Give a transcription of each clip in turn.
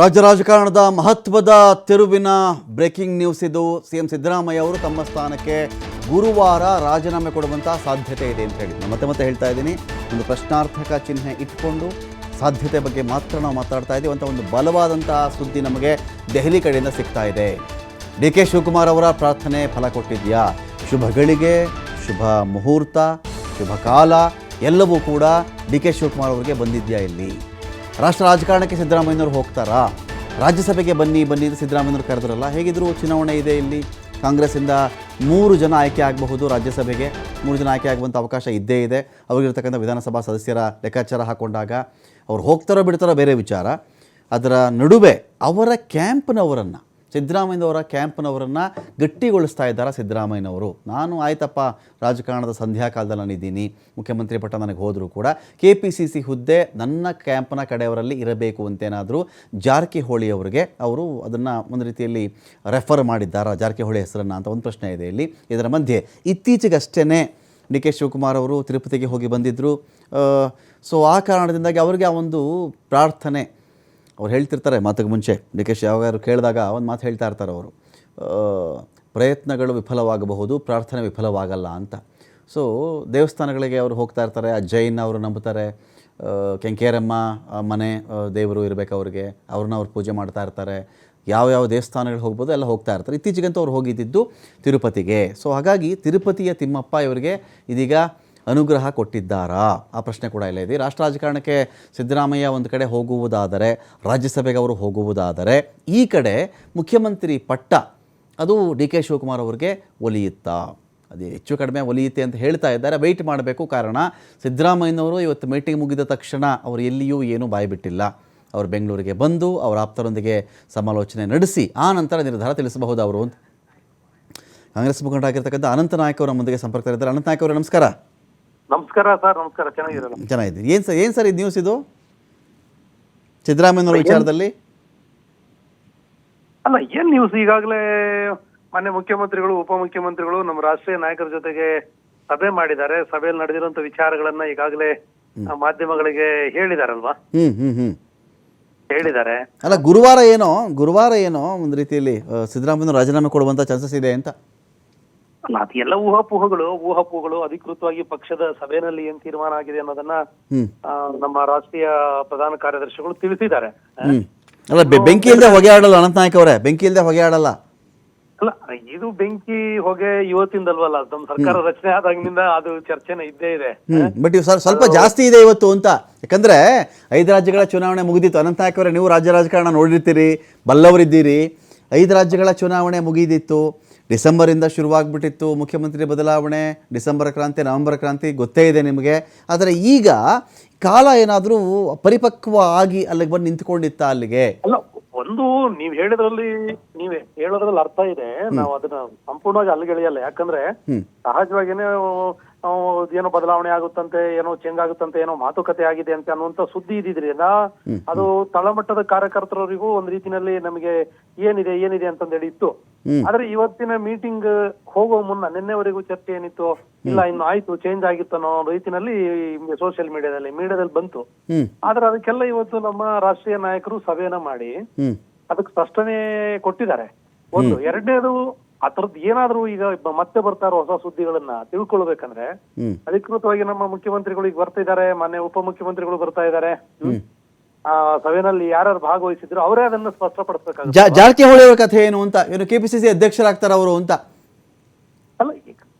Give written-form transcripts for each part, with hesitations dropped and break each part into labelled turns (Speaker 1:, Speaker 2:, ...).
Speaker 1: ರಾಜ್ಯ ರಾಜಕಾರಣದ ಮಹತ್ವದ ತಿರುವಿನ ಬ್ರೇಕಿಂಗ್ ನ್ಯೂಸ್ ಇದು. ಸಿಎಂ ಸಿದ್ದರಾಮಯ್ಯ ಅವರು ತಮ್ಮ ಸ್ಥಾನಕ್ಕೆ ಗುರುವಾರ ರಾಜೀನಾಮೆ ಕೊಡುವಂಥ ಸಾಧ್ಯತೆ ಇದೆ ಅಂತ ಹೇಳಿ ಮತ್ತೆ ಹೇಳ್ತಾ ಇದ್ದೀನಿ. ಒಂದು ಪ್ರಶ್ನಾರ್ಥಕ ಚಿಹ್ನೆ ಇಟ್ಕೊಂಡು ಸಾಧ್ಯತೆ ಬಗ್ಗೆ ಮಾತ್ರ ನಾವು ಮಾತಾಡ್ತಾ ಇದ್ದೀವಿ ಅಂತ ಒಂದು ಬಲವಾದಂಥ ಸುದ್ದಿ ನಮಗೆ ದೆಹಲಿ ಕಡೆಯಿಂದ ಸಿಗ್ತಾ ಇದೆ. ಡಿ ಕೆ ಶಿವಕುಮಾರ್ ಅವರ ಪ್ರಾರ್ಥನೆ ಫಲ ಕೊಟ್ಟಿದೆಯಾ? ಶುಭಗಳಿಗೆ, ಶುಭ ಮುಹೂರ್ತ, ಶುಭ ಕಾಲ ಎಲ್ಲವೂ ಕೂಡ ಡಿ ಕೆ ಶಿವಕುಮಾರ್ ಅವರಿಗೆ ಬಂದಿದೆಯಾ? ಇಲ್ಲಿ ರಾಷ್ಟ್ರ ರಾಜಕಾರಣಕ್ಕೆ ಸಿದ್ದರಾಮಯ್ಯನವರು ಹೋಗ್ತಾರಾ? ರಾಜ್ಯಸಭೆಗೆ ಬನ್ನಿ ಅಂತ ಸಿದ್ದರಾಮಯ್ಯನವರು ಕರೆದ್ರಲ್ಲ. ಹೇಗಿದ್ರು ಚುನಾವಣೆ ಇದೆ. ಇಲ್ಲಿ ಕಾಂಗ್ರೆಸ್ಸಿಂದ 3 ಜನ ಆಯ್ಕೆ ಆಗಬಹುದು. ರಾಜ್ಯಸಭೆಗೆ 3 ಜನ ಆಯ್ಕೆ ಆಗುವಂಥ ಅವಕಾಶ ಇದ್ದೇ ಇದೆ. ಅವರಿಗಿರ್ತಕ್ಕಂಥ ವಿಧಾನಸಭಾ ಸದಸ್ಯರ ಲೆಕ್ಕಾಚಾರ ಹಾಕ್ಕೊಂಡಾಗ ಅವ್ರು ಹೋಗ್ತಾರೋ ಬಿಡ್ತಾರೋ ಬೇರೆ ವಿಚಾರ. ಅದರ ನಡುವೆ ಅವರ ಕ್ಯಾಂಪ್ನವರನ್ನು, ಸಿದ್ದರಾಮಯ್ಯನವರ ಕ್ಯಾಂಪ್ನವರನ್ನು ಗಟ್ಟಿಗೊಳಿಸ್ತಾ ಇದ್ದಾರೆ ಸಿದ್ದರಾಮಯ್ಯನವರು. ನಾನು ಆಯ್ತಪ್ಪ, ರಾಜಕಾರಣದ ಸಂಧ್ಯಾ ಕಾಲದಲ್ಲಿ ನಾನಿದ್ದೀನಿ, ಮುಖ್ಯಮಂತ್ರಿ ಪಟ್ಟ ನನಗೆ ಹೋದರೂ ಕೂಡ KPCC ಹುದ್ದೆ ನನ್ನ ಕ್ಯಾಂಪ್ನ ಕಡೆಯವರಲ್ಲಿ ಇರಬೇಕು ಅಂತೇನಾದರೂ ಜಾರಕಿಹೊಳಿ ಅವರಿಗೆ ಅವರು ಅದನ್ನು ಒಂದು ರೀತಿಯಲ್ಲಿ ರೆಫರ್ ಮಾಡಿದ್ದಾರಾ, ಜಾರಕಿಹೊಳಿ ಹೆಸರನ್ನು ಅಂತ ಒಂದು ಪ್ರಶ್ನೆ ಇದೆ ಇಲ್ಲಿ. ಇದರ ಮಧ್ಯೆ ಇತ್ತೀಚೆಗಷ್ಟೇ ಡಿ ಕೆ ಶಿವಕುಮಾರ್ ಅವರು ತಿರುಪತಿಗೆ ಹೋಗಿ ಬಂದಿದ್ದರು. ಸೊ ಆ ಕಾರಣದಿಂದಾಗಿ ಅವರಿಗೆ ಆ ಒಂದು ಪ್ರಾರ್ಥನೆ, ಅವ್ರು ಹೇಳ್ತಿರ್ತಾರೆ ಮಾತಿಗೆ ಮುಂಚೆ, ಡಿ ಕೆ ಶಿವಕುಮಾರ್ ಕೇಳಿದಾಗ ಒಂದು ಮಾತು ಹೇಳ್ತಾ ಇರ್ತಾರೆ ಅವರು, ಪ್ರಯತ್ನಗಳು ವಿಫಲವಾಗಬಹುದು, ಪ್ರಾರ್ಥನೆ ವಿಫಲವಾಗಲ್ಲ ಅಂತ. ಸೊ ದೇವಸ್ಥಾನಗಳಿಗೆ ಅವರು ಹೋಗ್ತಾ ಇರ್ತಾರೆ. ಆ ಜೈನ್ ಅವರು ನಂಬುತ್ತಾರೆ, ಕೆಂಕೇರಮ್ಮ ಮನೆ ದೇವರು ಇರಬೇಕು ಅವ್ರಿಗೆ, ಅವ್ರನ್ನ ಅವ್ರು ಪೂಜೆ ಮಾಡ್ತಾ ಇರ್ತಾರೆ. ಯಾವ ದೇವಸ್ಥಾನಗಳಿಗೆ ಹೋಗ್ಬೋದು ಎಲ್ಲ ಹೋಗ್ತಾ ಇರ್ತಾರೆ. ಇತ್ತೀಚೆಗಂತೂ ಅವ್ರು ಹೋಗಿದ್ದಿದ್ದು ತಿರುಪತಿಗೆ. ಸೊ ಹಾಗಾಗಿ ತಿರುಪತಿಯ ತಿಮ್ಮಪ್ಪ ಇವರಿಗೆ ಇದೀಗ ಅನುಗ್ರಹ ಕೊಟ್ಟಿದ್ದಾರಾ? ಆ ಪ್ರಶ್ನೆ ಕೂಡ ಇಲ್ಲ ಇದೆ. ರಾಷ್ಟ್ರ ರಾಜಕಾರಣಕ್ಕೆ ಸಿದ್ದರಾಮಯ್ಯ ಒಂದು ಕಡೆ ಹೋಗುವುದಾದರೆ, ರಾಜ್ಯಸಭೆಗೆ ಅವರು ಹೋಗುವುದಾದರೆ, ಈ ಕಡೆ ಮುಖ್ಯಮಂತ್ರಿ ಪಟ್ಟ ಅದು ಡಿ ಕೆ ಶಿವಕುಮಾರ್ ಅವರಿಗೆ ಒಲಿಯುತ್ತಾ? ಅದು ಹೆಚ್ಚು ಕಡಿಮೆ ಒಲಿಯುತ್ತೆ ಅಂತ ಹೇಳ್ತಾ ಇದ್ದಾರೆ. ವೆಯ್ಟ್ ಮಾಡಬೇಕು. ಕಾರಣ ಸಿದ್ದರಾಮಯ್ಯನವರು ಇವತ್ತು ಮೀಟಿಂಗ್ ಮುಗಿದ ತಕ್ಷಣ ಅವರು ಎಲ್ಲಿಯೂ ಏನೂ ಬಾಯ್ಬಿಟ್ಟಿಲ್ಲ. ಅವರು ಬೆಂಗಳೂರಿಗೆ ಬಂದು ಅವರ ಆಪ್ತರೊಂದಿಗೆ ಸಮಾಲೋಚನೆ ನಡೆಸಿ ಆ ನಂತರ ನಿರ್ಧಾರ ತಿಳಿಸಬಹುದು ಅವರು ಅಂತ. ಕಾಂಗ್ರೆಸ್ ಮುಖಂಡರಾಗಿರ್ತಕ್ಕಂಥ ಅನಂತ ನಾಯಕ್ ಅವರು ನಮ್ಮೊಂದಿಗೆ ಸಂಪರ್ಕದಲ್ಲಿದ್ದಾರೆ. ಅನಂತ ನಾಯಕ್ ಅವರು ನಮಸ್ಕಾರ.
Speaker 2: ನಮಸ್ಕಾರ ಸರ್. ನಮಸ್ಕಾರ.
Speaker 1: ಚೆನ್ನಾಗಿದ್ದೀರಿ? ಏನು ಸರ್ ಇದು ನ್ಯೂಸ್? ಇದು ಸಿದ್ದರಾಮಯ್ಯನವರ ವಿಚಾರದಲ್ಲಿ
Speaker 2: ಅಲ್ಲ, ಏನ್ ನ್ಯೂಸ್? ಈಗಾಗಲೇ ಮಾನ್ಯ ಮುಖ್ಯಮಂತ್ರಿಗಳು, ಉಪಮುಖ್ಯಮಂತ್ರಿಗಳು ನಮ್ಮ ರಾಷ್ಟ್ರೀಯ ನಾಯಕರ ಜೊತೆಗೆ ಸಭೆ ಮಾಡಿದ್ದಾರೆ. ಸಭೆಯಲ್ಲಿ ನಡೆದಿರುವಂತ ವಿಚಾರಗಳನ್ನ ಈಗಾಗಲೇ ಮಾಧ್ಯಮಗಳಿಗೆ ಹೇಳಿದಾರಲ್ವಾ? ಹೇಳಿದ್ದಾರೆ.
Speaker 1: ಅಲ್ಲ, ಗುರುವಾರ ಏನೋ ಒಂದು ರೀತಿಯಲ್ಲಿ ಸಿದ್ದರಾಮಯ್ಯನವರು ರಾಜೀನಾಮೆ ಕೊಡುವಂತ ಚಾನ್ಸಸ್ ಇದೆ ಅಂತ.
Speaker 2: ಅಲ್ಲ, ಅದೆಲ್ಲ ಊಹಾಪೋಹಗಳು. ಅಧಿಕೃತವಾಗಿ ಪಕ್ಷದ ಸಭೆಯಲ್ಲಿ ಏನ್ ತೀರ್ಮಾನ ಆಗಿದೆ ಅನ್ನೋದನ್ನ ನಮ್ಮ ರಾಷ್ಟ್ರೀಯ ಪ್ರಧಾನ ಕಾರ್ಯದರ್ಶಿಗಳು ತಿಳಿಸಿದ್ದಾರೆ.
Speaker 1: ಅಲ್ಲ, ಬೆಂಕಿ ಇಲ್ಲದೆ ಹೊಗೆ ಆಡಲ್ಲ ಅನಂತ ನಾಯಕ್ ಅವರೇ, ಬೆಂಕಿ ಇಲ್ಲದೆ ಹೊಗೆ ಆಡಲ್ಲ.
Speaker 2: ಅಲ್ಲ, ಇದು ಬೆಂಕಿ ಹೊಗೆ ಇವತ್ತಿಂದಲ್ವಲ್ಲ, ನಮ್ಮ ಸರ್ಕಾರ ರಚನೆ ಆದಾಗಿನಿಂದ ಅದು ಚರ್ಚೆನ ಇದ್ದೇ ಇದೆ.
Speaker 1: ಬಟ್ ಸ್ವಲ್ಪ ಜಾಸ್ತಿ ಇದೆ ಇವತ್ತು ಅಂತ. ಯಾಕಂದ್ರೆ 5 ರಾಜ್ಯಗಳ ಚುನಾವಣೆ ಮುಗಿದಿತ್ತು. ಅನಂತ ನಾಯಕ್ ಅವರೇ, ನೀವು ರಾಜಕಾರಣ ನೋಡಿರ್ತೀರಿ, ಬಲ್ಲವರಿದ್ದೀರಿ. 5 ರಾಜ್ಯಗಳ ಚುನಾವಣೆ ಮುಗಿದಿತ್ತು. ಡಿಸೆಂಬರಿಂದ ಶುರುವಾಗ್ಬಿಟ್ಟಿತ್ತು. ಮುಖ್ಯಮಂತ್ರಿ ಬದಲಾವಣೆ, ಡಿಸೆಂಬರ್ ಕ್ರಾಂತಿ, ನವೆಂಬರ್ ಕ್ರಾಂತಿ ಗೊತ್ತೇ ಇದೆ ನಿಮಗೆ. ಆದರೆ ಈಗ ಕಾಲ ಏನಾದರೂ ಪರಿಪಕ್ವ ಆಗಿ ಅಲ್ಲಿಗೆ ಬಂದು ನಿಂತ್ಕೊಂಡಿತ್ತ? ಅಲ್ಲಿಗೆ
Speaker 2: ಅಲ್ಲ, ಒಂದು ನೀವ್ ಹೇಳೋದ್ರಲ್ಲಿ ಅರ್ಥ ಇದೆ. ನಾವು ಅದನ್ನ ಸಂಪೂರ್ಣವಾಗಿ ಅಲ್ಲಿಗೆಳೆಯಲ್ಲ. ಯಾಕಂದ್ರೆ ಸಹಜವಾಗಿನೇ ಏನೋ ಬದಲಾವಣೆ ಆಗುತ್ತಂತೆ, ಏನೋ ಚೇಂಜ್ ಆಗುತ್ತಂತೆ, ಏನೋ ಮಾತುಕತೆ ಆಗಿದೆ ಅಂತ ಅನ್ನುವಂತ ಸುದ್ದಿ ಇದ್ದಿದ್ರಿಂದ ಅದು ತಳಮಟ್ಟದ ಕಾರ್ಯಕರ್ತರಿಗೂ ಒಂದ್ ರೀತಿನಲ್ಲಿ ನಮಗೆ ಏನಿದೆ ಅಂತಂದೇಳಿ ಇತ್ತು. ಆದ್ರೆ ಇವತ್ತಿನ ಮೀಟಿಂಗ್ ಹೋಗೋ ಮುನ್ನ ನಿನ್ನೆವರೆಗೂ ಚರ್ಚೆ ಏನಿತ್ತು, ಇಲ್ಲ ಇನ್ನು ಆಯ್ತು, ಚೇಂಜ್ ಆಗಿತ್ತು ಅನ್ನೋ ರೀತಿನಲ್ಲಿ ಸೋಷಿಯಲ್ ಮೀಡಿಯಾದಲ್ಲಿ ಬಂತು. ಆದ್ರೆ ಅದಕ್ಕೆಲ್ಲ ಇವತ್ತು ನಮ್ಮ ರಾಷ್ಟ್ರೀಯ ನಾಯಕರು ಸಭೆಯನ್ನ ಮಾಡಿ ಅದಕ್ಕೆ ಸ್ಪಷ್ಟನೆ ಕೊಟ್ಟಿದ್ದಾರೆ. ಒಂದು. ಎರಡನೇದು, ಆ ತರದ್ ಏನಾದ್ರು ಈಗ ಮತ್ತೆ ಬರ್ತಾ ಇರೋ ಹೊಸ ಸುದ್ದಿಗಳನ್ನ ತಿಳ್ಕೊಳ್ಬೇಕಂದ್ರೆ ಅಧಿಕೃತವಾಗಿ ನಮ್ಮ ಮುಖ್ಯಮಂತ್ರಿಗಳು ಈಗ ಬರ್ತಾ ಇದ್ದಾರೆ, ಮಾನ್ಯ ಉಪಮುಖ್ಯಮಂತ್ರಿಗಳು ಬರ್ತಾ ಇದ್ದಾರೆ. ಸಭೆಯಲ್ಲಿ ಯಾರ್ಯಾರು ಭಾಗವಹಿಸಿದ್ರು ಅವರೇ ಅದನ್ನ ಸ್ಪಷ್ಟಪಡಿಸಬೇಕಾಗುತ್ತೆ.
Speaker 1: ಜಾರಕಿಹೊಳಿ ಅವರ ಕಥೆ ಏನು ಅಂತ, ಏನು KPCC ಅಧ್ಯಕ್ಷರಾಗ್ತಾರ ಅವರು ಅಂತ?
Speaker 2: ಅಲ್ಲ,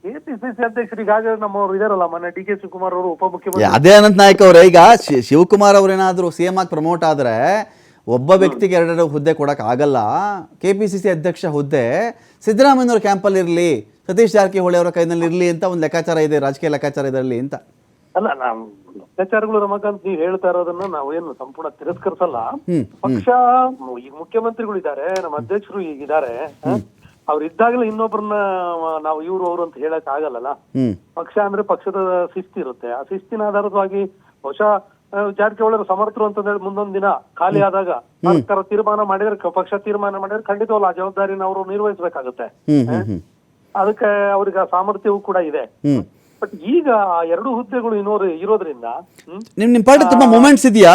Speaker 2: KPCC ಅಧ್ಯಕ್ಷರು ಈಗಾಗಲೇ ನಮ್ಮವ್ರು ಇದಾರಲ್ಲ, ಮೊನ್ನೆ ಡಿ ಕೆ ಶಿವಕುಮಾರ್ ಅವರು ಉಪಮುಖ್ಯಮಂತ್ರಿ.
Speaker 1: ಅದೇ ಅನಂತ ನಾಯಕ್ ಅವರೇ, ಈಗ ಶಿವಕುಮಾರ್ ಅವ್ರೇನಾದ್ರು CM ಆಗಿ ಪ್ರಮೋಟ್ ಆದ್ರೆ ಒಬ್ಬ ವ್ಯಕ್ತಿಗೆ 2 ಹುದ್ದೆ ಕೊಡಕ್ ಆಗಲ್ಲ. KPCC ಅಧ್ಯಕ್ಷ ಹುದ್ದೆ ಸಿದ್ದರಾಮಯ್ಯನವ್ರ ಕ್ಯಾಂಪಲ್ಲಿ ಇರಲಿ, ಸತೀಶ್ ಜಾರಕಿಹೊಳಿ ಅವರ ಕೈನಲ್ಲಿ ಇರಲಿ ಅಂತ ಒಂದು ಲೆಕ್ಕಾಚಾರ ಇದೆ, ರಾಜಕೀಯ ಲೆಕ್ಕಾಚಾರ ಇದರಲ್ಲಿ ಅಂತ.
Speaker 2: ಅಲ್ಲ, ನಾವು ಲೆಕ್ಕಾಚಾರಗಳು ರಮಕಾಂತ್ ನೀವು ಹೇಳ್ತಾ ಇರೋದನ್ನ ನಾವೇನು ಸಂಪೂರ್ಣ ತಿರಸ್ಕರಿಸಲ್ಲ. ಪಕ್ಷ ಈಗ ಮುಖ್ಯಮಂತ್ರಿಗಳು ಇದ್ದಾರೆ, ನಮ್ಮ ಅಧ್ಯಕ್ಷರು ಈಗಿದ್ದಾರೆ. ಅವ್ರು ಇದ್ದಾಗಲೇ ಇನ್ನೊಬ್ಬರನ್ನ ನಾವು ಇವ್ರು ಅವರು ಅಂತ ಹೇಳಕ್ ಆಗಲ್ಲ. ಪಕ್ಷ ಅಂದ್ರೆ ಪಕ್ಷದ ಶಿಸ್ತಿರುತ್ತೆ. ಆ ಶಿಸ್ತಿನ ಆಧಾರವಾಗಿ ಬಹುಶಃ ಜಾರಕಿಹೊಳಿ ಸಮರ್ಥರು ಅಂತ ಹೇಳಿ ಮುಂದೊಂದ್ ದಿನ ಖಾಲಿ ಆದಾಗ ಸರ್ಕಾರ ತೀರ್ಮಾನ ಮಾಡಿದ್ರೆ, ಪಕ್ಷ ತೀರ್ಮಾನ ಮಾಡಿದ್ರೆ ಖಂಡಿತವಲ್ಲ ಆ ಜವಾಬ್ದಾರಿನ ಅವರು ನಿರ್ವಹಿಸಬೇಕಾಗುತ್ತೆ. ಅದಕ್ಕೆ ಅವ್ರಿಗೆ ಸಾಮರ್ಥ್ಯವೂ ಕೂಡ ಇದೆ. ಬಟ್ ಈಗ ಆ 2 ಹುದ್ದೆಗಳು ಇರೋದ್ರಿಂದ
Speaker 1: ನಿಮ್ಮ ಪಾರ್ಟಿ ತುಂಬಾ ಮೂಮೆಂಟ್ಸ್ ಇದೆಯಾ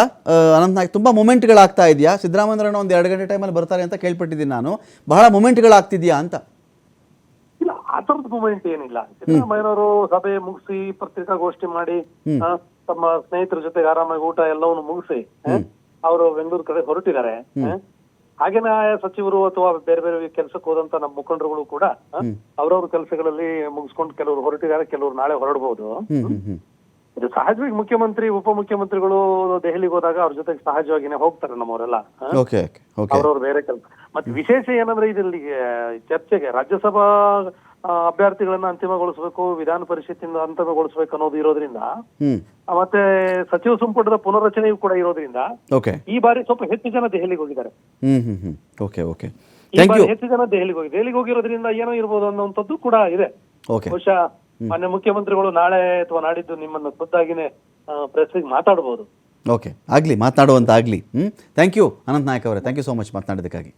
Speaker 1: ಅನಂತ್ ನಾಯಕ್? ತುಂಬಾ ಮೂಮೆಂಟ್ಗಳಾಗ್ತಾ ಇದೆಯಾ? ಸಿದ್ದರಾಮಯ್ಯನವರನ್ನ ಒಂದು 2 ಗಂಟೆ ಟೈಮಲ್ಲಿ ಬರ್ತಾರೆ ಅಂತ ಕೇಳ್ಪಟ್ಟಿದ್ದೀನಿ ನಾನು. ಬಹಳ ಮೂಮೆಂಟ್ಗಳಾಗ್ತಿದ್ಯಾ ಅಂತ?
Speaker 2: ಇಲ್ಲ, ಆ ತರದ ಮೂಮೆಂಟ್ ಏನಿಲ್ಲ. ಸಿದ್ದರಾಮಯ್ಯನವರು ಸಭೆ ಮುಗಿಸಿ ಪತ್ರಿಕಾಗೋಷ್ಠಿ ಮಾಡಿ ತಮ್ಮ ಸ್ನೇಹಿತರ ಜೊತೆಗೆ ಆರಾಮಾಗಿ ಊಟ ಎಲ್ಲವನ್ನು ಮುಗಿಸಿ ಅವರು ಬೆಂಗಳೂರು ಕಡೆ ಹೊರಟಿದ್ದಾರೆ. ಹಾಗೇನೆ ಆಯಾ ಸಚಿವರು ಅಥವಾ ಬೇರೆ ಬೇರೆ ಕೆಲಸಕ್ಕೆ ಹೋದಂತ ನಮ್ಮ ಮುಖಂಡರುಗಳು ಕೂಡ ಅವ್ರವ್ರ ಕೆಲಸಗಳಲ್ಲಿ ಮುಗಿಸ್ಕೊಂಡು ಕೆಲವರು ಹೊರಟಿದ್ದಾರೆ, ಕೆಲವರು ನಾಳೆ ಹೊರಡಬಹುದು. ಇದು ಸಹಜವಾಗಿ ಮುಖ್ಯಮಂತ್ರಿ ಉಪಮುಖ್ಯಮಂತ್ರಿಗಳು ದೆಹಲಿಗೆ ಹೋದಾಗ ಅವ್ರ ಜೊತೆಗೆ ಸಹಜವಾಗಿನೇ ಹೋಗ್ತಾರೆ ನಮ್ಮವರೆಲ್ಲ, ಅವ್ರವ್ರ ಬೇರೆ ಕೆಲಸ. ಮತ್ತೆ ವಿಶೇಷ ಏನಂದ್ರೆ ಇದರಲ್ಲಿ ಚರ್ಚೆಗೆ ರಾಜ್ಯಸಭಾ ಅಭ್ಯರ್ಥಿಗಳನ್ನ ಅಂತಿಮಗೊಳಿಸಬೇಕು, ವಿಧಾನ ಪರಿಷತ್ತಿಂದ ಅಂತಿಮಗೊಳಿಸಬೇಕು ಅನ್ನೋದು ಇರೋದ್ರಿಂದ, ಮತ್ತೆ ಸಚಿವ ಸಂಪುಟದ ಪುನರ್ರಚನೆಯೂ ಕೂಡ ಇರೋದ್ರಿಂದ ಈ ಬಾರಿ ಸ್ವಲ್ಪ ಹೆಚ್ಚು ಜನ ದೆಹಲಿಗೆ ಹೋಗಿದ್ದಾರೆ. ಈ ಬಾರಿ ಹೆಚ್ಚು ಜನ ದೆಹಲಿಗೆ ಹೋಗಿರೋದ್ರಿಂದ ಏನೋ ಇರ್ಬೋದು ಅನ್ನೋಂಥದ್ದು ಕೂಡ ಇದೆ. ಬಹುಶಃ ಮಾನ್ಯ ಮುಖ್ಯಮಂತ್ರಿಗಳು ನಾಳೆ ಅಥವಾ ನಾಡಿದ್ದು ನಿಮ್ಮನ್ನು ಖುದ್ದಾಗಿನೇ ಪ್ರೆಸ್ಸಿಗೆ ಮಾತಾಡಬಹುದು.
Speaker 1: ಆಗ್ಲಿ, ಮಾತನಾಡುವಂತ ಆಗ್ಲಿ. ಥ್ಯಾಂಕ್ ಯು ಅನಂತ್ ನಾಯಕ್ ಅವರೇ, ಥ್ಯಾಂಕ್ ಯು ಸೋ ಮಚ್ ಮಾತನಾಡೋದಕ್ಕಾಗಿ.